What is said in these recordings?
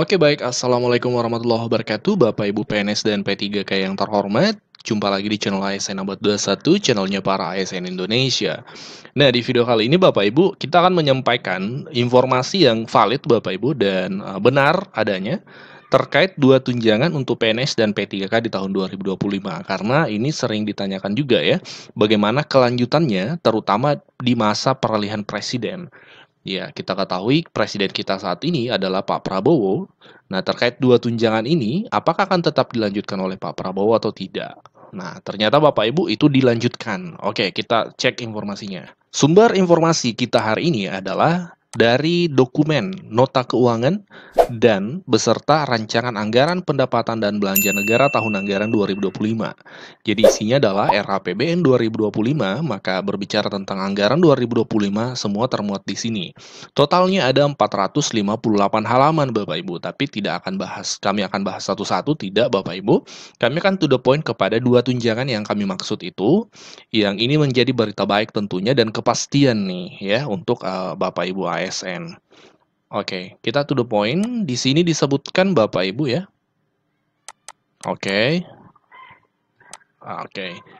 Oke baik, Assalamualaikum warahmatullahi wabarakatuh Bapak Ibu PNS dan P3K yang terhormat. Jumpa lagi di channel ASN Abad 21, channelnya para ASN Indonesia. Nah, di video kali ini Bapak Ibu, kita akan menyampaikan informasi yang valid Bapak Ibu dan benar adanya terkait dua tunjangan untuk PNS dan P3K di tahun 2025. Karena ini sering ditanyakan juga ya, bagaimana kelanjutannya terutama di masa peralihan presiden. Ya, kita ketahui presiden kita saat ini adalah Pak Prabowo. Nah, terkait dua tunjangan ini, apakah akan tetap dilanjutkan oleh Pak Prabowo atau tidak? Nah, ternyata Bapak Ibu itu dilanjutkan. Oke, kita cek informasinya. Sumber informasi kita hari ini adalah dari dokumen nota keuangan dan beserta rancangan anggaran pendapatan dan belanja negara tahun anggaran 2025. Jadi isinya adalah RAPBN 2025, maka berbicara tentang anggaran 2025 semua termuat di sini. Totalnya ada 458 halaman Bapak Ibu, tapi kami akan bahas satu-satu, tidak Bapak Ibu. Kami akan to the point kepada dua tunjangan yang kami maksud itu, yang ini menjadi berita baik tentunya dan kepastian nih ya untuk Bapak Ibu ASN. Oke, kita to the point. Di sini disebutkan Bapak Ibu ya. Oke.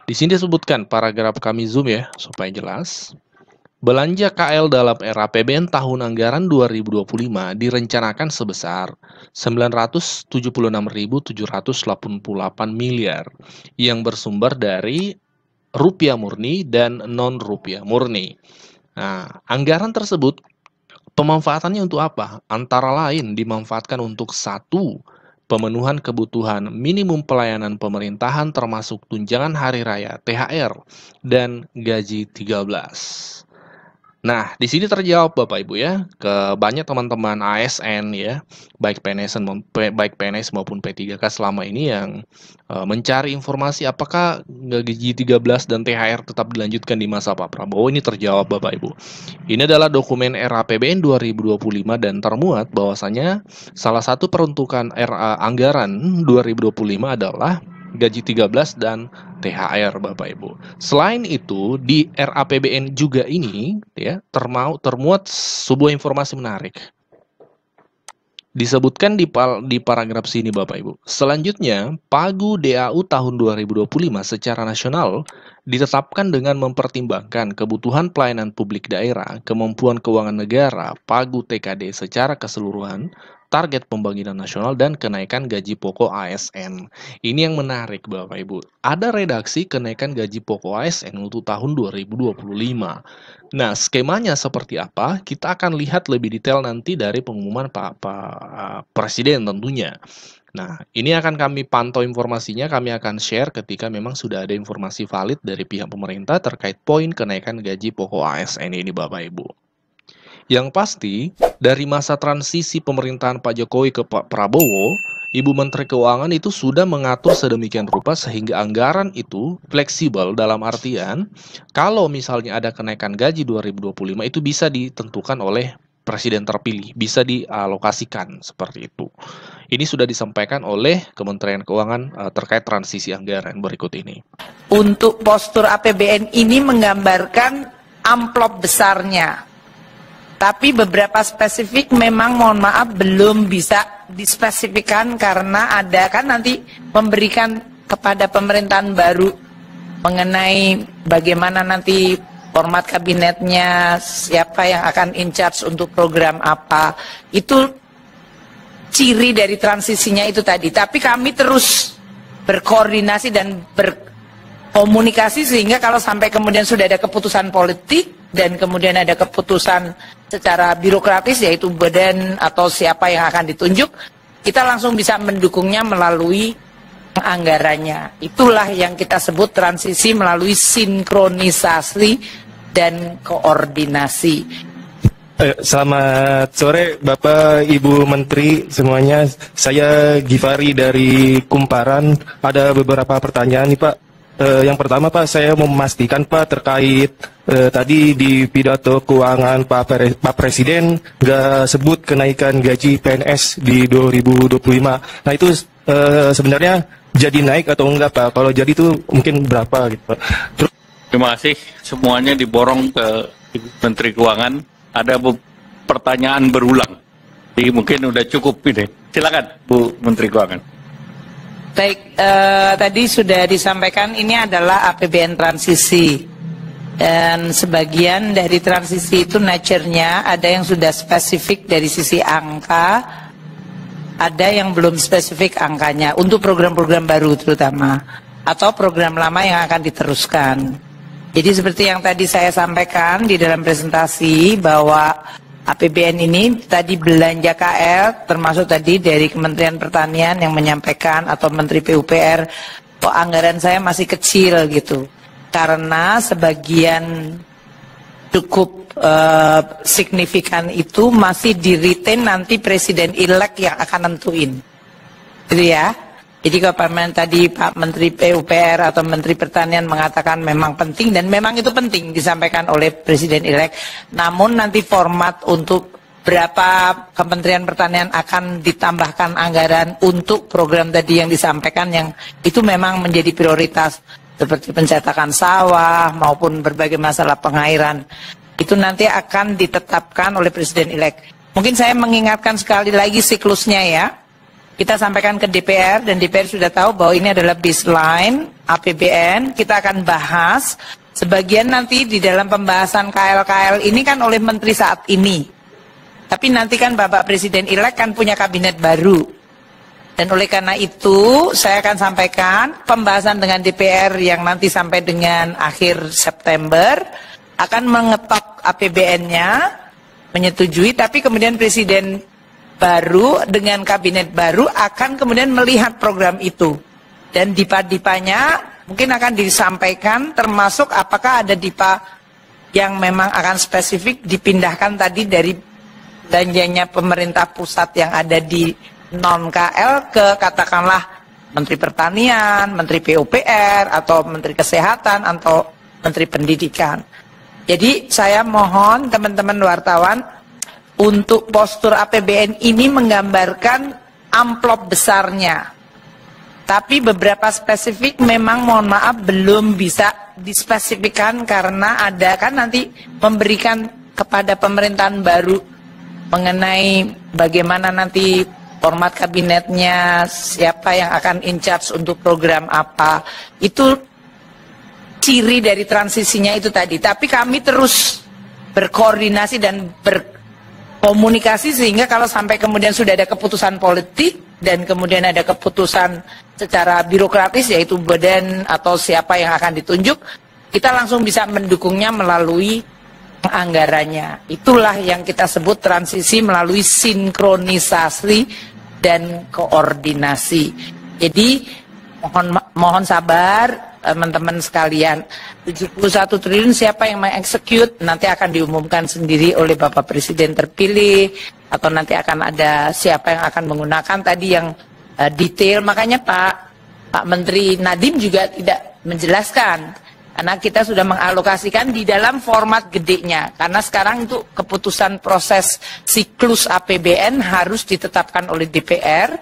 Di sini disebutkan paragraf kami zoom ya supaya jelas. Belanja KL dalam RAPBN tahun anggaran 2025 direncanakan sebesar 976.788 miliar yang bersumber dari rupiah murni dan non-rupiah murni. Nah, anggaran tersebut pemanfaatannya untuk apa? Antara lain dimanfaatkan untuk satu, pemenuhan kebutuhan minimum pelayanan pemerintahan termasuk tunjangan hari raya, THR, dan gaji 13. Nah, di sini terjawab Bapak Ibu ya, ke banyak teman-teman ASN ya, baik PNS maupun P3K selama ini yang mencari informasi apakah gaji 13 dan THR tetap dilanjutkan di masa Pak Prabowo. Ini terjawab Bapak Ibu. Ini adalah dokumen RAPBN 2025 dan termuat bahwasanya salah satu peruntukan anggaran 2025 adalah gaji 13 dan THR Bapak Ibu. Selain itu di RAPBN juga ini ya termuat sebuah informasi menarik. Disebutkan di paragraf sini Bapak Ibu. Selanjutnya, Pagu DAU tahun 2025 secara nasional ditetapkan dengan mempertimbangkan kebutuhan pelayanan publik daerah, kemampuan keuangan negara, Pagu TKD secara keseluruhan, target pembangunan nasional, dan kenaikan gaji pokok ASN. Ini yang menarik Bapak Ibu. Ada redaksi kenaikan gaji pokok ASN untuk tahun 2025. Nah, skemanya seperti apa? Kita akan lihat lebih detail nanti dari pengumuman Pak Presiden tentunya. Nah, ini akan kami pantau informasinya, kami akan share ketika memang sudah ada informasi valid dari pihak pemerintah terkait poin kenaikan gaji pokok ASN ini Bapak Ibu. Yang pasti, dari masa transisi pemerintahan Pak Jokowi ke Pak Prabowo, Ibu Menteri Keuangan itu sudah mengatur sedemikian rupa sehingga anggaran itu fleksibel dalam artian, kalau misalnya ada kenaikan gaji 2025 itu bisa ditentukan oleh Presiden terpilih, bisa dialokasikan seperti itu. Ini sudah disampaikan oleh Kementerian Keuangan terkait transisi anggaran berikut ini. Untuk postur APBN ini menggambarkan amplop besarnya. Tapi beberapa spesifik memang mohon maaf belum bisa dispesifikkan karena ada kan nanti memberikan kepada pemerintahan baru mengenai bagaimana nanti format kabinetnya, siapa yang akan in charge untuk program apa. Itu ciri dari transisinya itu tadi. Tapi kami terus berkoordinasi dan berkomunikasi sehingga kalau sampai kemudian sudah ada keputusan politik dan kemudian ada keputusan secara birokratis yaitu badan atau siapa yang akan ditunjuk, kita langsung bisa mendukungnya melalui anggarannya. Itulah yang kita sebut transisi melalui sinkronisasi dan koordinasi. Selamat sore Bapak Ibu Menteri semuanya. Saya Givari dari Kumparan. Ada beberapa pertanyaan nih Pak. Yang pertama Pak, saya mau memastikan Pak terkait tadi di pidato keuangan Pak Presiden nggak sebut kenaikan gaji PNS di 2025. Nah itu sebenarnya jadi naik atau enggak Pak? Kalau jadi itu mungkin berapa gitu Pak? Terima kasih, semuanya diborong ke Menteri Keuangan. Ada pertanyaan berulang, jadi mungkin udah cukup ini. Silakan Bu Menteri Keuangan. Baik, tadi sudah disampaikan ini adalah APBN transisi. Dan sebagian dari transisi itu nature-nya ada yang sudah spesifik dari sisi angka, ada yang belum spesifik angkanya untuk program-program baru terutama, atau program lama yang akan diteruskan. Jadi seperti yang tadi saya sampaikan di dalam presentasi bahwa APBN ini tadi belanja KL termasuk tadi dari Kementerian Pertanian yang menyampaikan atau Menteri PUPR kok anggaran saya masih kecil gitu. Karena sebagian cukup signifikan itu masih di-retain nanti presiden-elek yang akan nentuin. Gitu ya. Jadi kalau tadi Pak Menteri PUPR atau Menteri Pertanian mengatakan memang penting dan memang itu penting disampaikan oleh presiden-elek. Namun nanti format untuk berapa Kementerian Pertanian akan ditambahkan anggaran untuk program tadi yang disampaikan yang itu memang menjadi prioritas. Seperti pencetakan sawah maupun berbagai masalah pengairan. Itu nanti akan ditetapkan oleh Presiden-elek. Mungkin saya mengingatkan sekali lagi siklusnya ya. Kita sampaikan ke DPR dan DPR sudah tahu bahwa ini adalah baseline APBN. Kita akan bahas. Sebagian nanti di dalam pembahasan KL-KL ini kan oleh Menteri saat ini. Tapi nanti kan Bapak Presiden-elek kan punya kabinet baru. Dan oleh karena itu, saya akan sampaikan pembahasan dengan DPR yang nanti sampai dengan akhir September akan mengetok APBN-nya, menyetujui, tapi kemudian Presiden baru dengan kabinet baru akan kemudian melihat program itu. Dan dipa-dipanya mungkin akan disampaikan termasuk apakah ada dipa yang memang akan spesifik dipindahkan tadi dari belanjanya pemerintah pusat yang ada di non-KL ke katakanlah Menteri Pertanian, Menteri PUPR, atau Menteri Kesehatan, atau Menteri Pendidikan. Jadi saya mohon teman-teman wartawan untuk postur APBN ini menggambarkan amplop besarnya. Tapi beberapa spesifik memang mohon maaf belum bisa dispesifikkan karena ada kan nanti memberikan kepada pemerintahan baru mengenai bagaimana nanti format kabinetnya, siapa yang akan in charge untuk program apa. Itu ciri dari transisinya itu tadi. Tapi kami terus berkoordinasi dan berkomunikasi sehingga kalau sampai kemudian sudah ada keputusan politik dan kemudian ada keputusan secara birokratis yaitu badan atau siapa yang akan ditunjuk, kita langsung bisa mendukungnya melalui anggarannya. Itulah yang kita sebut transisi melalui sinkronisasi dan koordinasi. Jadi mohon sabar teman-teman sekalian. 71 triliun siapa yang mengeksekut nanti akan diumumkan sendiri oleh Bapak Presiden terpilih atau nanti akan ada siapa yang akan menggunakan tadi yang detail. Makanya Pak Menteri Nadiem juga tidak menjelaskan. Karena kita sudah mengalokasikan di dalam format gedenya. Karena sekarang itu keputusan proses siklus APBN harus ditetapkan oleh DPR.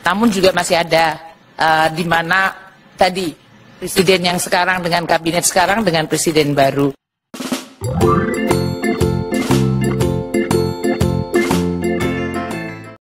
Namun juga masih ada di mana tadi Presiden yang sekarang dengan kabinet sekarang dengan Presiden baru.